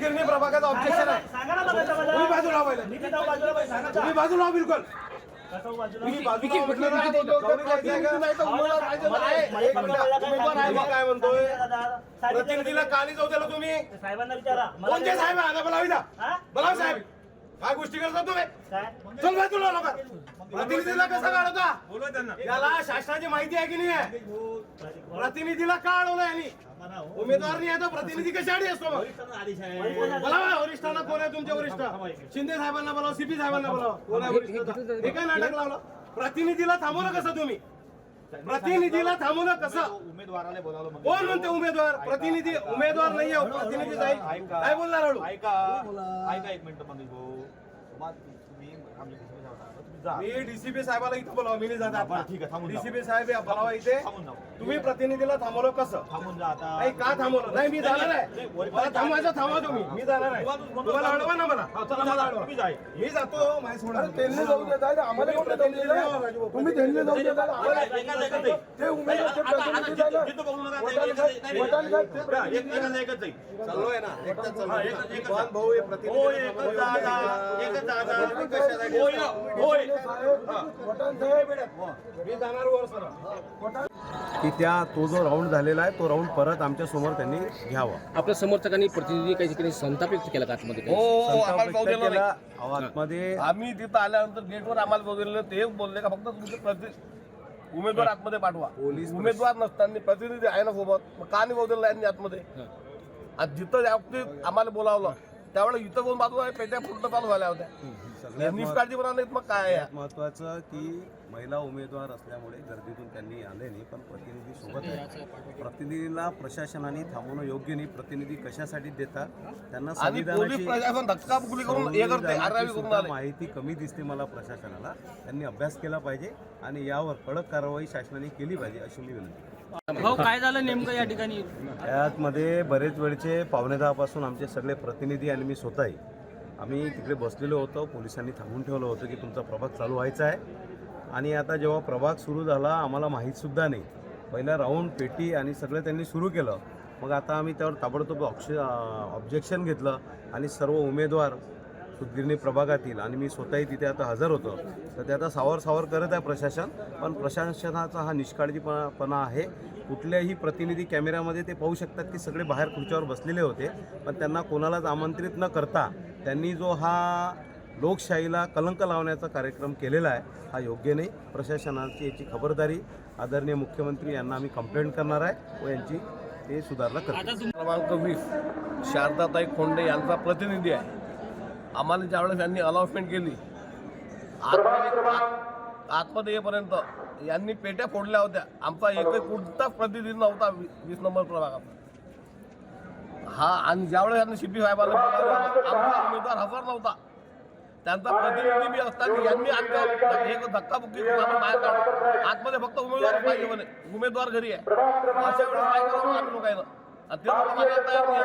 सुदगिरणी प्रभागाचं objection आहे. तुम्ही बाजूला व्हा पहिले. तुम्ही बाजूला व्हा बिलकुल. मी बाजूला म्हटलं नाही बोलतो. गौरी जायचं का? काय म्हणतोय प्रतिनिधीला काली जाऊ दिलं तुम्ही? साहेबांना विचारा. कोणते साहेब आहे? बोलावी ना. बोलाव साहेब. काय गोष्टी करता तुम्ही? चल बाजूला लोक. प्रतिनिधीला कसं काढवता? बोलवा त्यांना. याला शासनाची माहिती आहे की नाही आहे? प्रतिनिधीला का अडवलं यांनी? उमेदवार नाही आहे तर प्रतिनिधी कशासाठी असतो मग? बोलावा वरिष्ठांना. कोण आहे तुमचे वरिष्ठ? शिंदे साहेबांना बोलावा, सीपी साहेबांना बोलावा. कोण आहे वरिष्ठ? हे काय नाटक लावलं? प्रतिनिधीला थांबवलं कसं तुम्ही? प्रतिनिधीला थांबवलं कसं? उमेदवाराला बोलावलं. कोण म्हणते उमेदवार? प्रतिनिधी उमेदवार नाहीये. प्रतिनिधी जाईल. काय बोलणार हळू? ऐका एक मिनिट मंगेश भाऊ. तुम्ही आमच्या मी डीसीपी साहेबाला इथं बोलावं. मी नाही जात आता. ठीक आहे, थांबून जा. डीसीपी साहेब या बोलावा इथे. थांबून जा. तुम्ही प्रतिनिधीला थांबवलं कसं? थांबून जा आता. नाही का थांबवलं? नाही मी जाणार आहे. मला थांबवायचं थांबवा तुम्ही. मी जाणार आहे. तुम्हाला अडवा ना मला. चला मला अडवा. मी जातो. माझ्या सोडा. त्यांनी जाऊ देत आहे आम्हाला कोण प्रतिनिधीला यावं राजू. तुम्ही त्यांनी जाऊ देत आहे आम्हाला ते उमेदवार चाललोय ना. एकटाच चाललोय. पण भाऊ हे प्रतिनिधी मी जाणार वर सर. की तो जो राऊंड झालेला आहे तो राऊंड परत आमच्या समोर त्यांनी घ्यावा. आपल्या समर्थकांनी प्रतिनिधी काही ठिकाणी संताप व्यक्त केला का आतमध्ये? संताप व्यक्त केला. आतमध्ये आम्ही तिथं आल्यानंतर गेटवर आम्हाला बोलवलेलं ते बोलले का फक्त तुमचे उमेदवार आतमध्ये पाठवा. उमेदवार नसताना प्रतिनिधी आहे ना सोबत, मग का नाही बोलवलेलं यांनी आतमध्ये? आज जिथं त्या बाबतीत आम्हाला बोलावलं त्यावेळेला इथं कोण बाजूला पेट्या फुटणं चालू झाल्या होत्या. निष्काळजीपणा नाहीत. मग काय आहे महत्वाचं की महिला उमेदवार असल्यामुळे गर्दीतून त्यांनी आले नाही, पण प्रतिनिधी सोबत आहे. प्रतिनिधीला प्रशासनाने थांबवणं योग्य नाही. प्रतिनिधी कशासाठी देतात त्यांना संविधानाची धक्काबुक्की करून हे करते, आरावी करून आले. माहिती कमी दिसते मला प्रशासनाला. त्यांनी अभ्यास केला पाहिजे आणि यावर कडक कारवाई शासनाने केली पाहिजे अशी मी विनंती. भाऊ काय झालं नेमकं या ठिकाणी? यातमध्ये बरेच वेळचे 9:15 पासून आमचे सगळे प्रतिनिधी आणि मी स्वतःही आम्ही तिकडे बसलेलो होतो. पोलिसांनी थांबून ठेवलं होतं की तुमचा प्रभाग चालू व्हायचा आहे. आणि आता जेव्हा प्रभाग सुरू झाला आम्हाला माहीतसुद्धा नाही. पहिला राऊंड पेटी आणि सगळं त्यांनी सुरू केलं. मग आता आम्ही त्यावर ताबडतोब ऑब्जेक्शन घेतलं आणि सर्व उमेदवार सुदगिरणी प्रभागातील आणि मी स्वतःही तिथे आता हजर होतो. तर ते आता सावर करत आहे प्रशासन. पण प्रशासनाचा हा निष्काळजीपणा आहे. कुठल्याही प्रतिनिधी कॅमेऱ्यामध्ये ते पाहू शकतात की सगळे बाहेर खुर्च्यावर बसलेले होते, पण त्यांना कोणालाच आमंत्रित न करता त्यांनी जो हा लोकशाहीला कलंक लावण्याचा कार्यक्रम केलेला आहे हा योग्य नाही. प्रशासनाची याची खबरदारी आदरणीय मुख्यमंत्री यांना आम्ही कंप्लेंट करणार आहे व यांची ते सुधारणा करतील. क्रमांक 20 शारदाताई खोंडे यांचा प्रतिनिधी आहे. आम्हाला ज्यावेळेस यांनी अनाउन्समेंट केली आतमध्ये येईपर्यंत यांनी पेट्या फोडल्या होत्या. आमचा एकही कोणताच प्रतिनिधी नव्हता 20 नंबर प्रभागात. हा आणि ज्यावेळेस यांनी सीपी साहेबांना बोलावलं आमचा उमेदवार हजर नव्हता. त्यांचा प्रतिनिधी बी असताना यांनी आमच्या धक्काबुक्की करून आम्हाला बाहेर काढलं. आतमध्ये फक्त उमेदवार पाहिजे म्हणे, उमेदवार घरी आहे. अशा वेळेस काय करावं आम्ही लोकांना? आणि ते लोक मागायला तयार नाही.